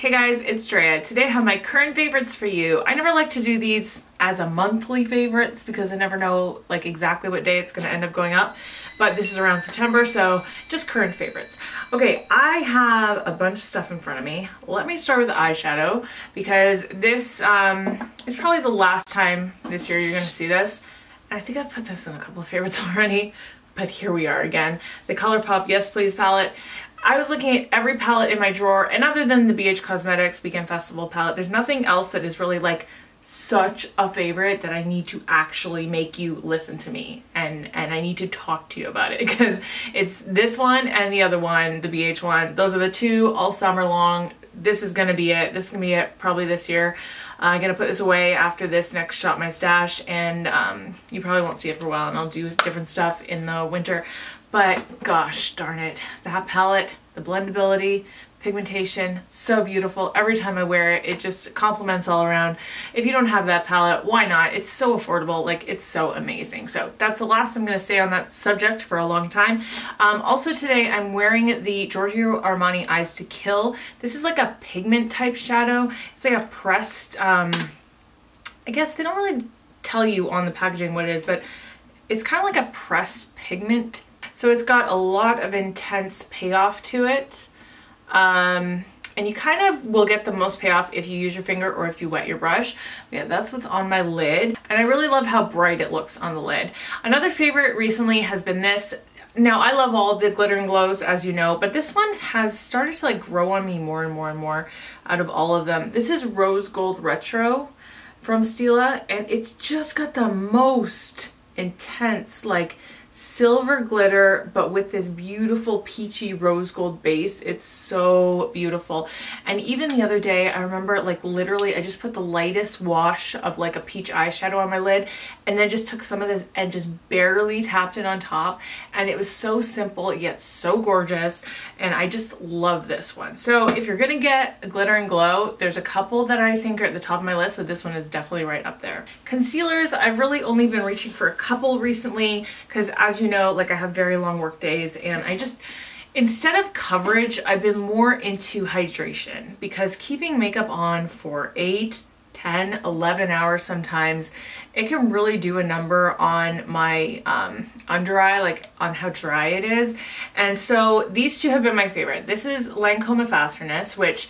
Hey guys, it's Drea. Today I have my current favorites for you. I never like to do these as a monthly favorites because I never know like exactly what day it's going to end up going up, but this is around September, so just current favorites. Okay, I have a bunch of stuff in front of me. Let me start with the eyeshadow because this is probably the last time this year you're going to see this. And I think I've put this in a couple of favorites already, but here we are again. The ColourPop Yes Please palette. I was looking at every palette in my drawer, and other than the BH Cosmetics Weekend Festival palette, there's nothing else that is really like such a favorite that I need to actually make you listen to me and I need to talk to you about it, because it's this one and the other one, the BH one. Those are the two all summer long. This is gonna be it. This is gonna be it probably this year. I'm gonna put this away after this next Shop My Stash, and you probably won't see it for a while, and I'll do different stuff in the winter. But gosh darn it, that palette, the blendability, pigmentation, so beautiful. Every time I wear it, it just compliments all around. If you don't have that palette, why not? It's so affordable, like it's so amazing. So that's the last I'm gonna say on that subject for a long time. Also today I'm wearing the Giorgio Armani Eyes to Kill. This is like a pigment type shadow. It's like a pressed, I guess they don't really tell you on the packaging what it is, but it's kind of like a pressed pigment. So it's got a lot of intense payoff to it. And you kind of will get the most payoff if you use your finger or if you wet your brush. Yeah, that's what's on my lid. And I really love how bright it looks on the lid. Another favorite recently has been this. Now, I love all the glitter and glows, as you know, but this one has started to like grow on me more and more and more out of all of them. This is Rose Gold Retro from Stila, and it's just got the most intense like silver glitter, but with this beautiful peachy rose gold base. It's so beautiful. And even the other day, I remember like literally I just put the lightest wash of like a peach eyeshadow on my lid, and then just took some of this and just barely tapped it on top, and it was so simple yet so gorgeous, and I just love this one. So if you're gonna get a glitter and glow, there's a couple that I think are at the top of my list, but this one is definitely right up there. Concealers, I've really only been reaching for a couple recently because, as you know, like I have very long work days, and I just, instead of coverage, I've been more into hydration, because keeping makeup on for 8, 10, 11 hours sometimes, it can really do a number on my under eye, like on how dry it is. And so these two have been my favorite. This is Lancome Fastness, which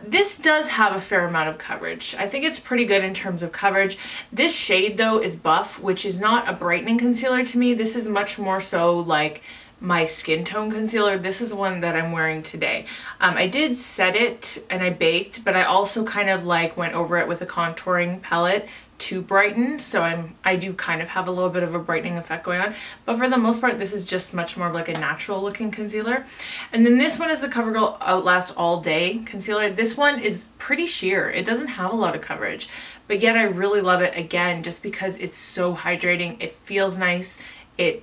this does have a fair amount of coverage. I think it's pretty good in terms of coverage. This shade though is Buff, which is not a brightening concealer to me. This is much more so like my skin tone concealer. This is one that I'm wearing today. I did set it and I baked, but I also kind of like went over it with a contouring palette to brighten, so I do kind of have a little bit of a brightening effect going on, but for the most part this is just much more of like a natural looking concealer. And then this one is the Covergirl Outlast All Day concealer. This one is pretty sheer. It doesn't have a lot of coverage, but yet I really love it, again just because it's so hydrating. It feels nice. It,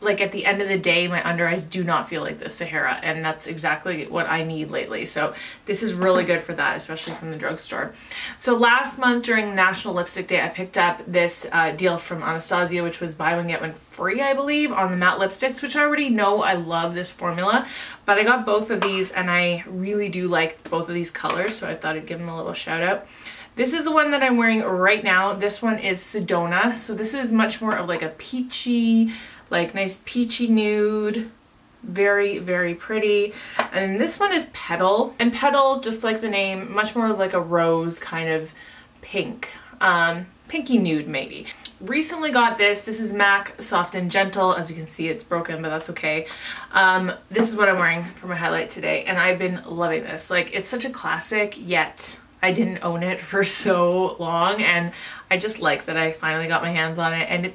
like at the end of the day, my under eyes do not feel like the Sahara, and that's exactly what I need lately. So this is really good for that, especially from the drugstore. So last month during National Lipstick Day, I picked up this deal from Anastasia, which was buy one get one free, I believe, on the matte lipsticks, which I already know I love this formula, but I got both of these and I really do like both of these colors, so I thought I'd give them a little shout out. This is the one that I'm wearing right now. This one is Sedona, so this is much more of like a peachy, like nice peachy nude, very, very pretty. And this one is Petal, and Petal, just like the name, much more like a rose kind of pink, pinky nude maybe. Recently got this. This is MAC Soft and Gentle. As you can see, it's broken, but that's okay. This is what I'm wearing for my highlight today, and I've been loving this. Like, it's such a classic, yet I didn't own it for so long, and I just like that I finally got my hands on it. And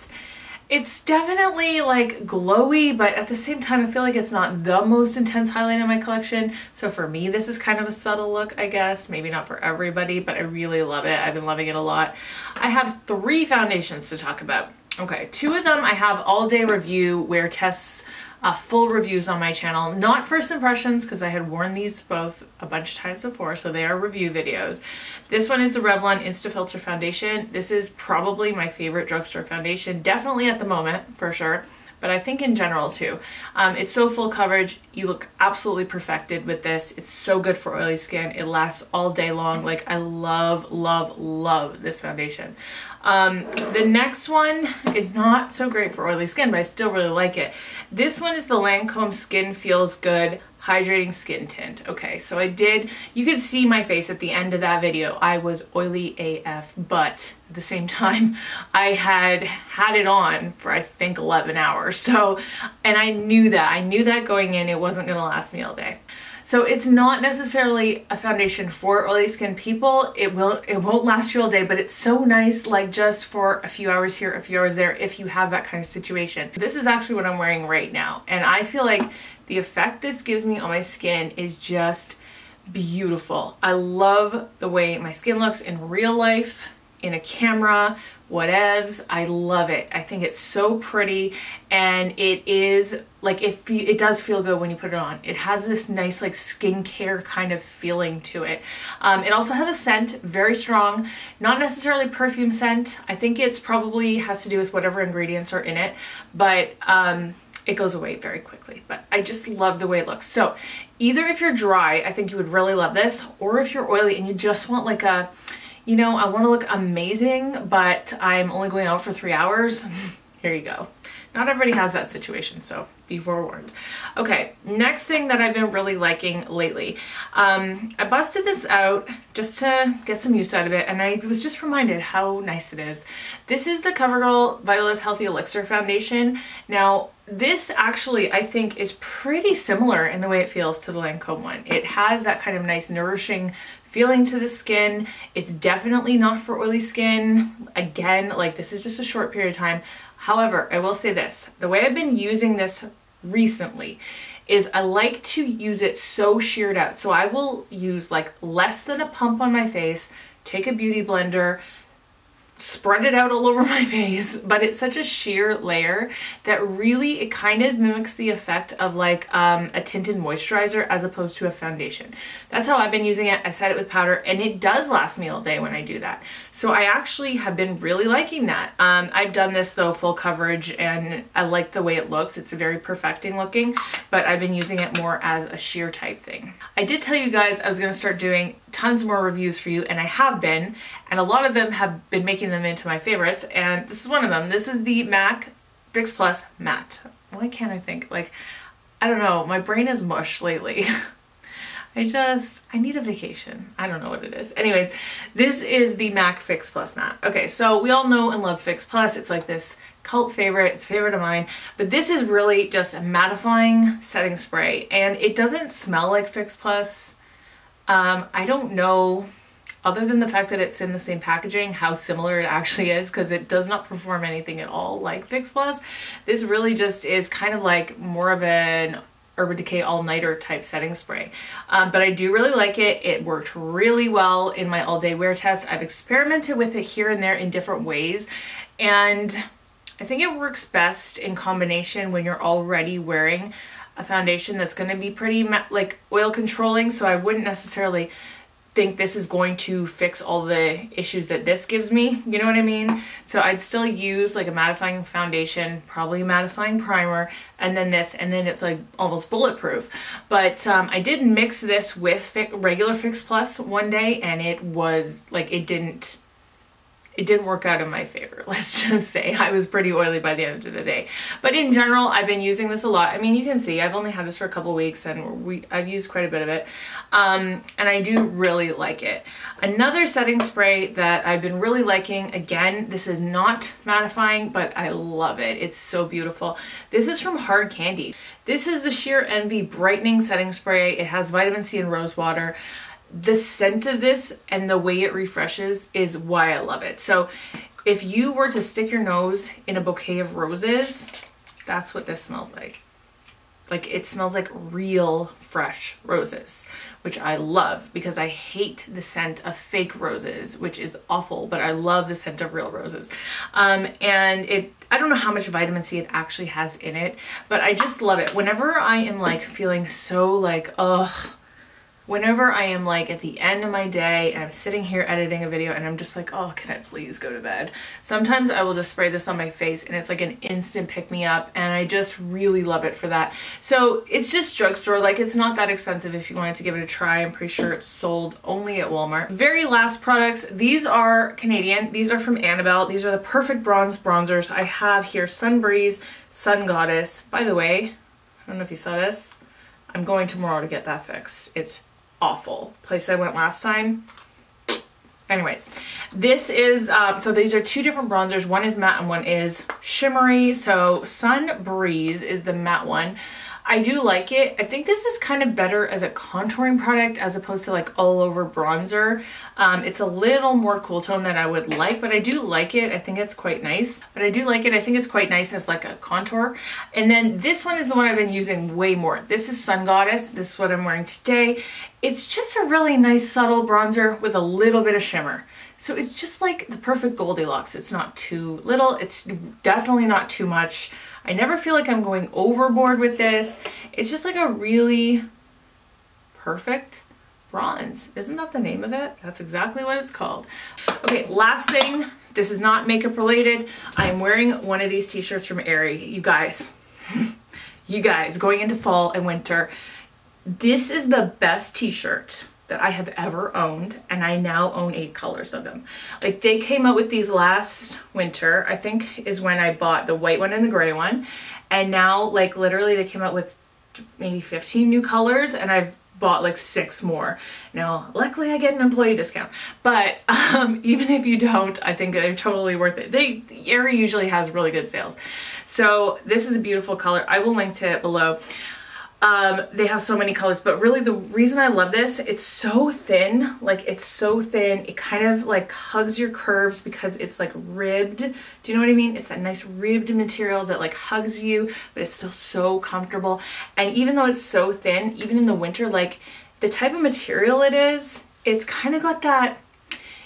it's definitely like glowy, but at the same time I feel like it's not the most intense highlight in my collection. So for me, this is kind of a subtle look, I guess. Maybe not for everybody, but I really love it. I've been loving it a lot. I have 3 foundations to talk about. Okay, 2 of them I have all day review wear tests, full reviews on my channel. Not first impressions, because I had worn these both a bunch of times before, so they are review videos. This one is the Revlon Insta Filter Foundation. This is probably my favorite drugstore foundation, definitely at the moment, for sure. but I think in general too. It's so full coverage. You look absolutely perfected with this. It's so good for oily skin. It lasts all day long. Like, I love, love, love this foundation. The next one is not so great for oily skin, but I still really like it. This one is the Lancome Skin Feels Good Hydrating Skin Tint. Okay, so you could see my face at the end of that video. I was oily AF, but at the same time, I had it on for I think 11 hours. So, and I knew that going in, it wasn't gonna last me all day. So it's not necessarily a foundation for oily skin people. It won't last you all day, but it's so nice, like just for a few hours here, a few hours there, if you have that kind of situation. This is actually what I'm wearing right now, and I feel like the effect this gives me on my skin is just beautiful. I love the way my skin looks in real life, in a camera, whatevs. I love it. I think it's so pretty, and it is like, it does feel good when you put it on. It has this nice like skincare kind of feeling to it. It also has a scent, very strong, not necessarily perfume scent. I think it's probably has to do with whatever ingredients are in it, but it goes away very quickly. But I just love the way it looks. So either if you're dry, I think you would really love this, or if you're oily and you just want like a, you know, I want to look amazing, but I'm only going out for 3 hours. Here you go. Not everybody has that situation, so be forewarned. Okay, next thing that I've been really liking lately. I busted this out just to get some use out of it, and I was just reminded how nice it is. This is the Covergirl Outlast Healthy Elixir Foundation. Now, this actually, I think, is pretty similar in the way it feels to the Lancome one. It has that kind of nice, nourishing feeling to the skin. It's definitely not for oily skin. Again, like, this is just a short period of time. However, I will say this, the way I've been using this recently is I like to use it so sheared out. So I will use like less than a pump on my face, take a beauty blender, spread it out all over my face, but it's such a sheer layer that really it kind of mimics the effect of like a tinted moisturizer as opposed to a foundation. That's how I've been using it. I set it with powder, and it does last me all day when I do that. So I actually have been really liking that. I've done this though full coverage, and I like the way it looks. It's very perfecting looking, but I've been using it more as a sheer type thing. I did tell you guys I was going to start doing tons more reviews for you, and I have been, and a lot of them have been making them into my favorites, and this is one of them. This is the MAC Fix Plus Matte. Why can't I think? Like, I don't know, my brain is mush lately. I need a vacation. I don't know what it is. Anyways, this is the MAC Fix Plus Matte. Okay, so we all know and love Fix Plus. It's like this cult favorite. It's a favorite of mine. But this is really just a mattifying setting spray, and it doesn't smell like Fix Plus. I don't know, other than the fact that it's in the same packaging, how similar it actually is, because it does not perform anything at all like Fix Plus. This really just is kind of like more of an Urban Decay all-nighter type setting spray. But I do really like it. It worked really well in my all-day wear test. I've experimented with it here and there in different ways, and I think it works best in combination when you're already wearing a foundation that's going to be pretty like oil controlling. So I wouldn't necessarily think this is going to fix all the issues that this gives me, you know what I mean? So I'd still use like a mattifying foundation, probably a mattifying primer, and then this, and then it's like almost bulletproof. But I did mix this with regular Fix Plus one day, and it was like, it didn't work out in my favor. Let's just say I was pretty oily by the end of the day. But in general, I've been using this a lot. I mean, you can see I've only had this for a couple weeks, and I've used quite a bit of it. And I do really like it. Another setting spray that I've been really liking, again, this is not mattifying, but I love it. It's so beautiful. This is from Hard Candy. This is the Sheer Envy Brightening Setting Spray. It has vitamin C and rose water. The scent of this and the way it refreshes is why I love it. So if you were to stick your nose in a bouquet of roses, that's what this smells like. Like, it smells like real fresh roses, which I love because I hate the scent of fake roses, which is awful, but I love the scent of real roses. And I don't know how much vitamin C it actually has in it, but I just love it. Whenever I am like feeling so like, ugh, whenever I am like at the end of my day and I'm sitting here editing a video and I'm just like, oh, can I please go to bed? Sometimes I will just spray this on my face and it's like an instant pick-me-up, and I just really love it for that. So it's just drugstore, like it's not that expensive if you wanted to give it a try. I'm pretty sure it's sold only at Walmart. Very last products, these are Canadian. These are from Annabelle. These are the Perfect Bronze bronzers. I have here Sun Breeze, Sun Goddess. By the way, I don't know if you saw this. I'm going tomorrow to get that fixed. It's awful. Place I went last time. Anyways, this is, so these are two different bronzers. One is matte and one is shimmery. So Sun Breeze is the matte one. I do like it. I think this is kind of better as a contouring product as opposed to like all over bronzer. It's a little more cool tone than I would like, but I do like it. I think it's quite nice, but I do like it. I think it's quite nice as like a contour. And then this one is the one I've been using way more. This is Sun Goddess. This is what I'm wearing today. It's just a really nice subtle bronzer with a little bit of shimmer. So it's just like the perfect Goldilocks. It's not too little. It's definitely not too much. I never feel like I'm going overboard with this. It's just like a really perfect bronze. Isn't that the name of it? That's exactly what it's called. Okay, last thing. This is not makeup related. I'm wearing one of these t-shirts from Aerie. You guys, you guys, going into fall and winter, this is the best t-shirt that I have ever owned, and I now own 8 colors of them. Like, they came out with these last winter, I think is when I bought the white one and the gray one, and now like literally they came out with maybe 15 new colors, and I've bought like 6 more. Now luckily I get an employee discount, but even if you don't, I think they're totally worth it. Aerie usually has really good sales. So this is a beautiful color. I will link to it below. They have so many colors, but really the reason I love this, it's so thin, like it's so thin, it kind of like hugs your curves because it's like ribbed. Do you know what I mean? It's that nice ribbed material that like hugs you, but it's still so comfortable. And even though it's so thin, even in the winter, like the type of material it is, it's kind of got that,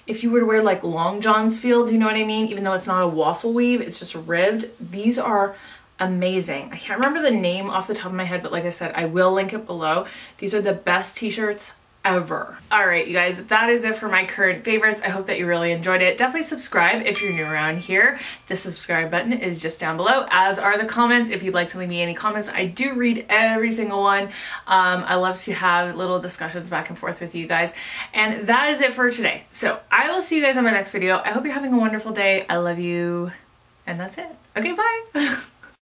if you were to wear like long johns feel, do you know what I mean? Even though it's not a waffle weave, it's just ribbed. These are amazing. I can't remember the name off the top of my head, but like I said, I will link it below. These are the best t-shirts ever. All right, you guys, that is it for my current favorites. I hope that you really enjoyed it. Definitely subscribe if you're new around here. The subscribe button is just down below, as are the comments. If you'd like to leave me any comments, I do read every single one. I love to have little discussions back and forth with you guys. And that is it for today. So I will see you guys on my next video. I hope you're having a wonderful day. I love you. And that's it. Okay, bye.